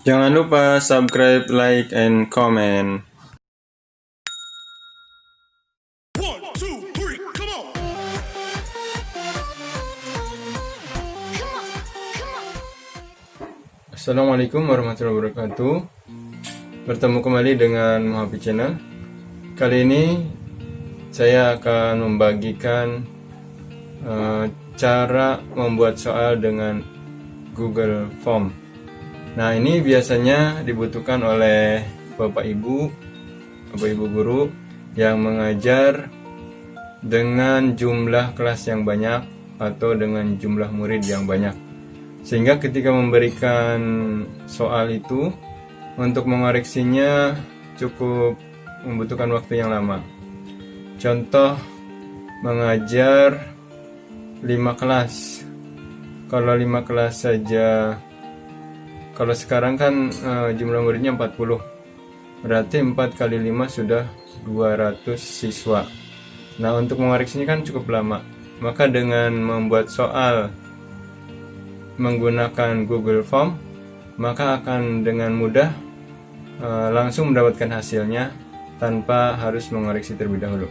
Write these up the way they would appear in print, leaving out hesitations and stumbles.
Jangan lupa subscribe, like, and comment. One, two, three, come on! Assalamualaikum warahmatullahi wabarakatuh. Bertemu kembali dengan Muhafi Channel. Kali ini saya akan membagikan cara membuat soal dengan Google Form. Nah, ini biasanya dibutuhkan oleh Bapak Ibu guru yang mengajar dengan jumlah kelas yang banyak atau dengan jumlah murid yang banyak. Sehingga ketika memberikan soal itu, untuk mengoreksinya cukup membutuhkan waktu yang lama. Contoh, mengajar 5 kelas. Kalau 5 kelas saja, kalau sekarang kan jumlah muridnya 40, berarti 4 kali 5 sudah 200 siswa. Nah, untuk mengoreksinya kan cukup lama. Maka dengan membuat soal menggunakan Google Form, maka akan dengan mudah langsung mendapatkan hasilnya tanpa harus mengoreksi terlebih dahulu.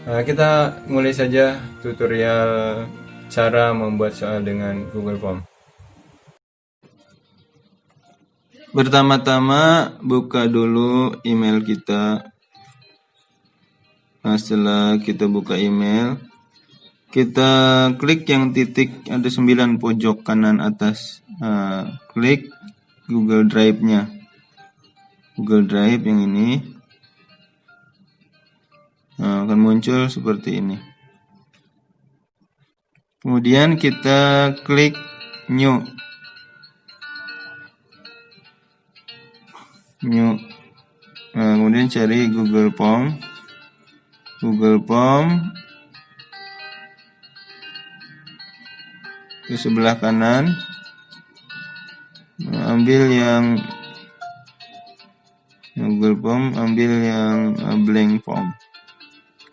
Kita mulai saja tutorial cara membuat soal dengan Google Form. Pertama-tama buka dulu email kita. Setelah kita buka email, kita klik yang titik ada 9 pojok kanan atas. Klik Google Drive-nya. Google Drive yang ini. Akan muncul seperti ini. Kemudian kita klik New. Kemudian cari Google Form. Google Form ke sebelah kanan, ambil yang Google Form, ambil yang blank form,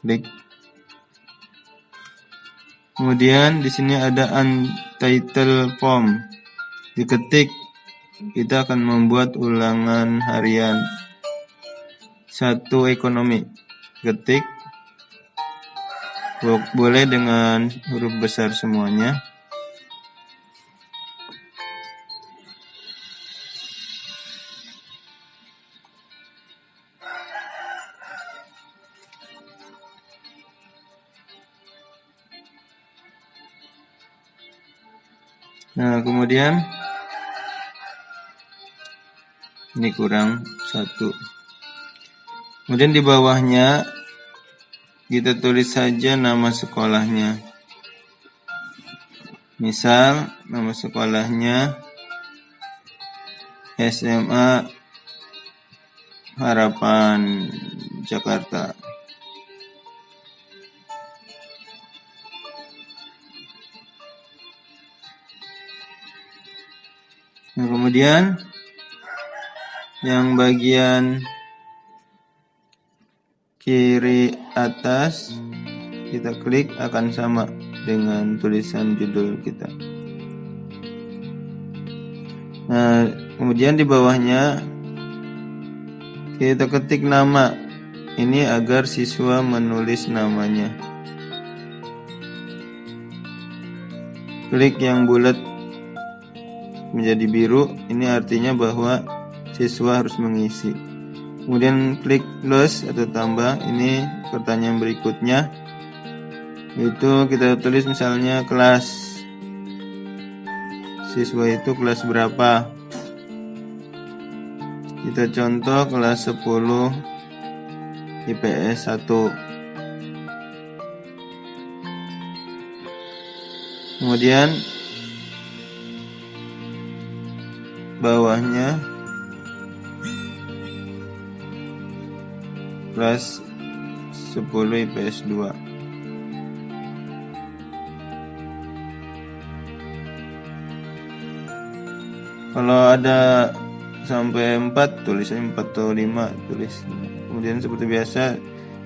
klik. Kemudian di sini ada untitled form, diketik. Kita akan membuat ulangan harian 1 ekonomi, ketik. Boleh dengan huruf besar semuanya. Nah, kemudian ini kurang 1. Kemudian di bawahnya kita tulis saja nama sekolahnya. Misal nama sekolahnya SMA Harapan Jakarta. Nah, kemudian yang bagian kiri atas kita klik akan sama dengan tulisan judul kita. Nah, kemudian di bawahnya kita ketik nama. Ini agar siswa menulis namanya. Klik yang bulat menjadi biru, ini artinya bahwa siswa harus mengisi. Kemudian klik plus atau tambah. Ini pertanyaan berikutnya, itu kita tulis misalnya kelas. Siswa itu kelas berapa? Kita contoh kelas 10 IPS 1. Kemudian bawahnya kelas 10 IPS 2. Kalau ada sampai 4, tulisnya 4 atau 5 tulis. Kemudian seperti biasa,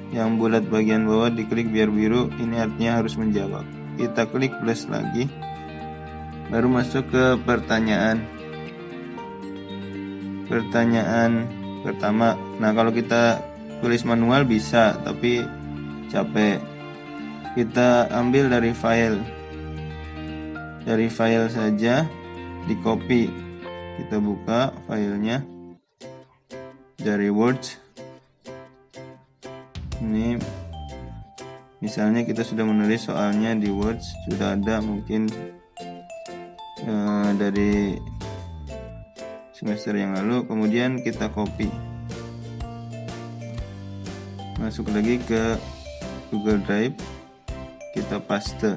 yang bulat bagian bawah diklik biar biru, ini artinya harus menjawab. Kita klik plus lagi, baru masuk ke pertanyaan. pertanyaan pertama. Nah, kalau kita tulis manual bisa, tapi capek. Kita ambil dari file. Dari file saja, di copy. Kita buka filenya dari Word. Ini misalnya kita sudah menulis soalnya di Word, sudah ada mungkin dari semester yang lalu, kemudian kita copy, masuk lagi ke Google Drive, kita paste,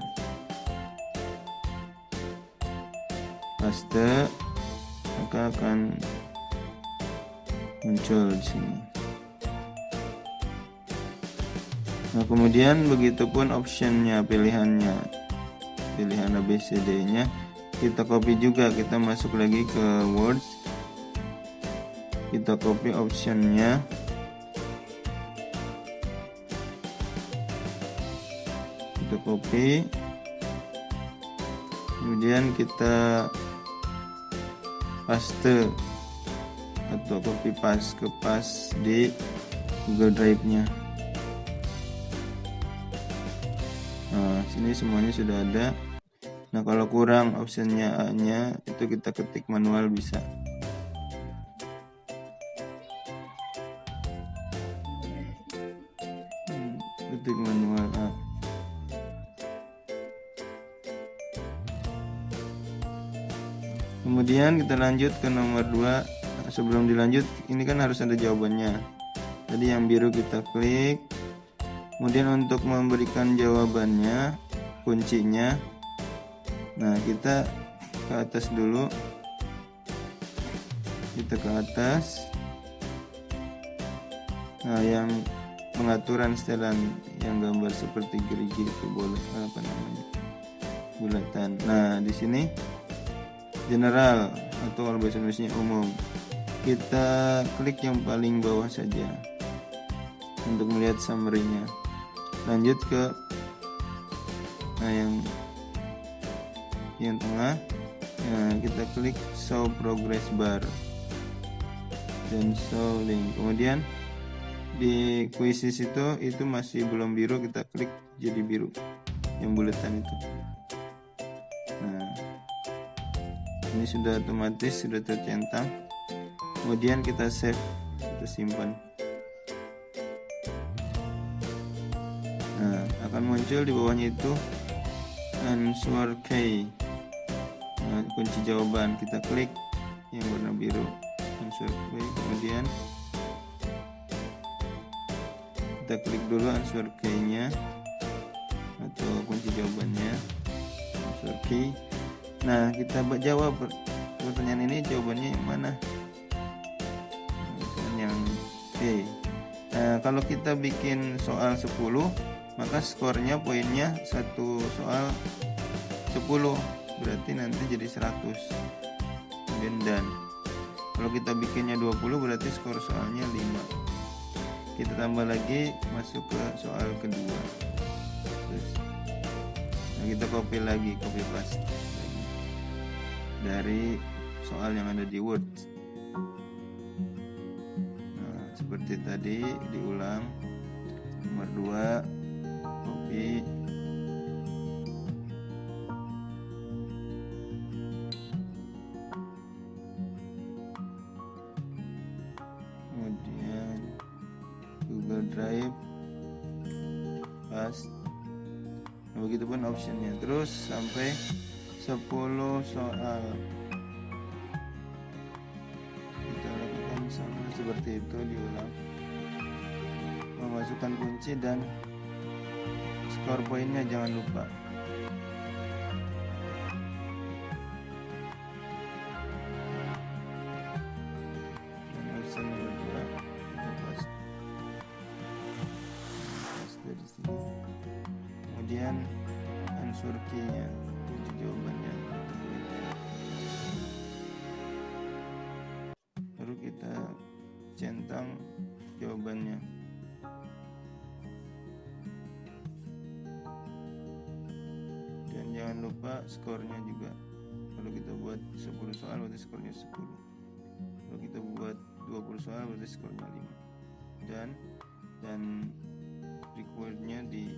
maka akan muncul di sini. Nah, kemudian begitupun optionnya, pilihan ABCD nya kita copy juga, kita masuk lagi ke Word, kita copy optionnya, kita copy, kemudian kita paste atau copy paste ke pas di Google Drive nya. Nah, sini semuanya sudah ada. Nah, kalau kurang optionnya A nya, itu kita ketik manual bisa. Ketik manual A. Kemudian kita lanjut ke nomor 2. Sebelum dilanjut, ini kan harus ada jawabannya. Tadi yang biru kita klik. Kemudian untuk memberikan jawabannya, kuncinya, nah kita ke atas dulu, kita ke atas. Nah, yang pengaturan setelan yang gambar seperti gerigi itu boleh bulatan. Nah, di sini general atau kalau bahasa Indonesia umum, kita klik yang paling bawah saja untuk melihat summary-nya. Lanjut ke yang tengah. Nah, kita klik show progress bar dan show link. Kemudian di quizzes itu masih belum biru, kita klik jadi biru yang bulatan itu. Nah, ini sudah otomatis, sudah tercentang. Kemudian kita save, kita simpan. Nah, akan muncul di bawahnya itu answer key, kunci jawaban. Kita klik yang warna biru, answer key. Kemudian kita klik dulu answer key-nya atau kunci jawabannya, answer key. Nah, kita jawab pertanyaan ini, jawabannya yang mana? Yang C. Nah, kalau kita bikin soal 10, maka skornya, poinnya satu soal 10, berarti nanti jadi 100. Kemudian dan kalau kita bikinnya 20, berarti skor soalnya 5. Kita tambah lagi, masuk ke soal kedua. Terus, nah, kita copy lagi, copy paste lagi dari soal yang ada di Word. Nah, seperti tadi diulang. Nomor 2, copy, kemudian Google Drive, paste. Nah, begitupun optionnya, terus sampai 10 soal. Kita lakukan sama seperti itu, diulang. Memasukkan kunci dan skor poinnya jangan lupa. Dan option nomor 2 kita paste di sini. Kemudian answer key-nya, kunci jawabannya. Baru kita centang jawabannya. Dan jangan lupa skornya juga. Kalau kita buat 10 soal, berarti skornya 10. Kalau kita buat 20 soal berarti skornya 5. Dan requirednya di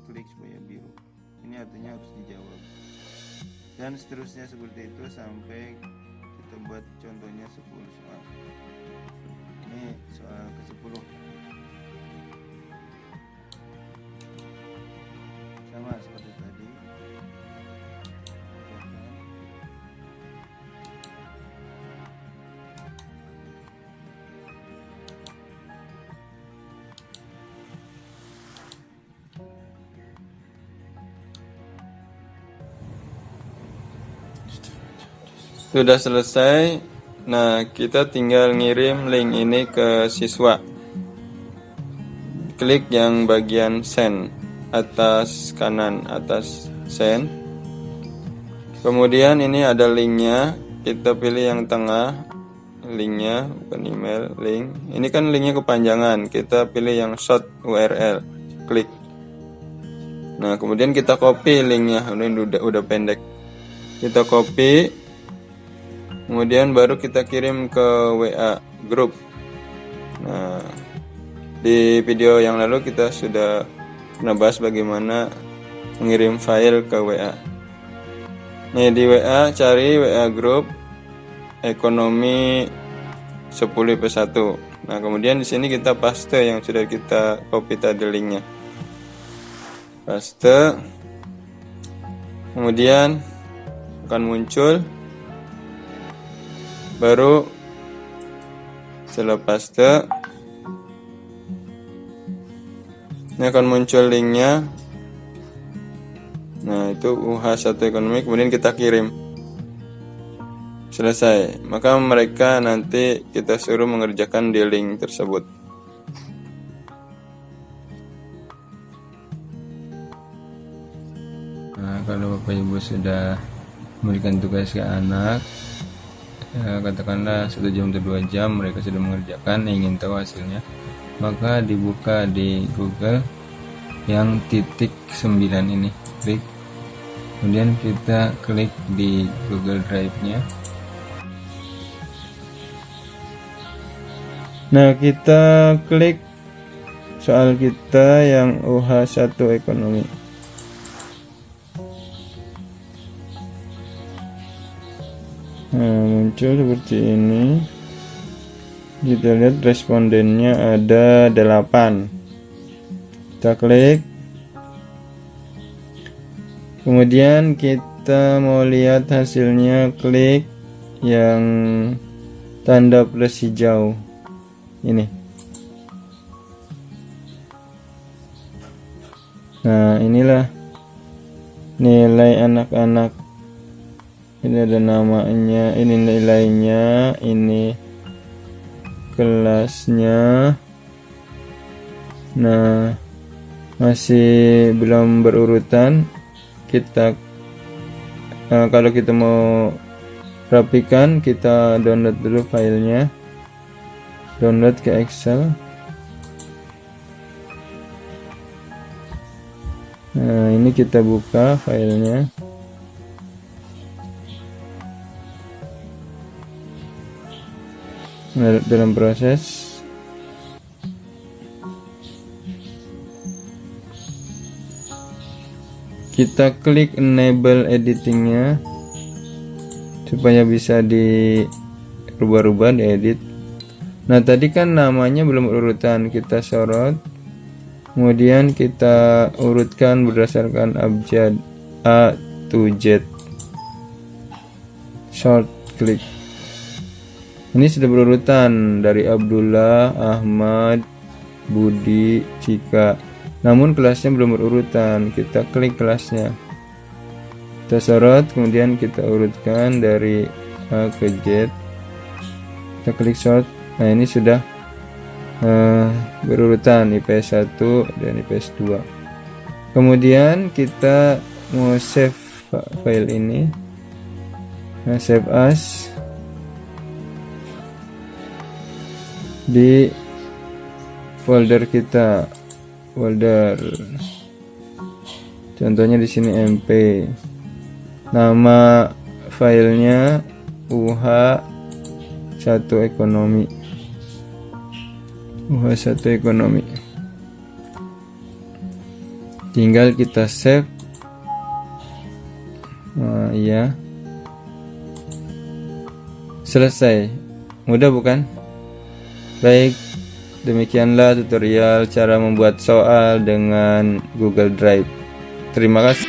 klik supaya biru. Ini artinya harus dijawab. Dan seterusnya seperti itu sampai kita buat contohnya 10 soal. Ini soal ke-10. Sama seperti tadi. Sudah selesai. Nah, kita tinggal ngirim link ini ke siswa. Klik yang bagian send atas kanan, atas send. Kemudian ini ada linknya. Kita pilih yang tengah, linknya bukan email, link. Ini kan linknya kepanjangan. Kita pilih yang short URL. Klik. Nah, kemudian kita copy linknya. Ini udah pendek. Kita copy. Kemudian baru kita kirim ke WA grup. Nah, di video yang lalu kita sudah pernah bahas bagaimana mengirim file ke WA. Nih di WA cari WA grup ekonomi 10/1. Nah, kemudian di sini kita paste yang sudah kita copy tadi linknya. Paste. Kemudian akan muncul. Baru setelah paste ini akan muncul linknya. Nah, itu UH1 ekonomi, kemudian kita kirim. Selesai. Maka mereka nanti kita suruh mengerjakan di link tersebut. Nah, kalau Bapak Ibu sudah memberikan tugas ke anak, katakanlah 1 jam atau 2 jam mereka sudah mengerjakan, ingin tahu hasilnya, maka dibuka di Google yang titik 9 ini, klik, kemudian kita klik di Google Drive-nya. Nah, kita klik soal kita yang UH1 ekonomi. Nah, muncul seperti ini. Kita lihat respondennya ada 8. Kita klik. Kemudian kita mau lihat hasilnya, klik yang tanda plus hijau ini. Nah, inilah nilai anak-anak. Ini ada namanya, ini nilainya, ini kelasnya. Nah, masih belum berurutan. Kita kalau kita mau rapikan, kita download dulu filenya. Download ke Excel. Nah, ini kita buka filenya. Dalam proses. Kita klik enable editingnya supaya bisa dirubah-rubah, diedit. Nah, tadi kan namanya belum urutan, kita sorot, kemudian kita urutkan berdasarkan abjad A to Z. Short klik. Ini sudah berurutan dari Abdullah, Ahmad, Budi, Cika. Namun kelasnya belum berurutan. Kita klik kelasnya. Kita sorot, kemudian kita urutkan dari A ke Z. Kita klik sort. Nah, ini sudah berurutan IPS 1 dan IPS 2. Kemudian kita mau save file ini. Nah, save as di folder kita, folder contohnya di sini MP, nama filenya UH1 1 ekonomi. UH1 ekonomi. Tinggal kita save. Iya. Selesai. Mudah bukan? Baik, demikianlah tutorial cara membuat soal dengan Google Drive. Terima kasih.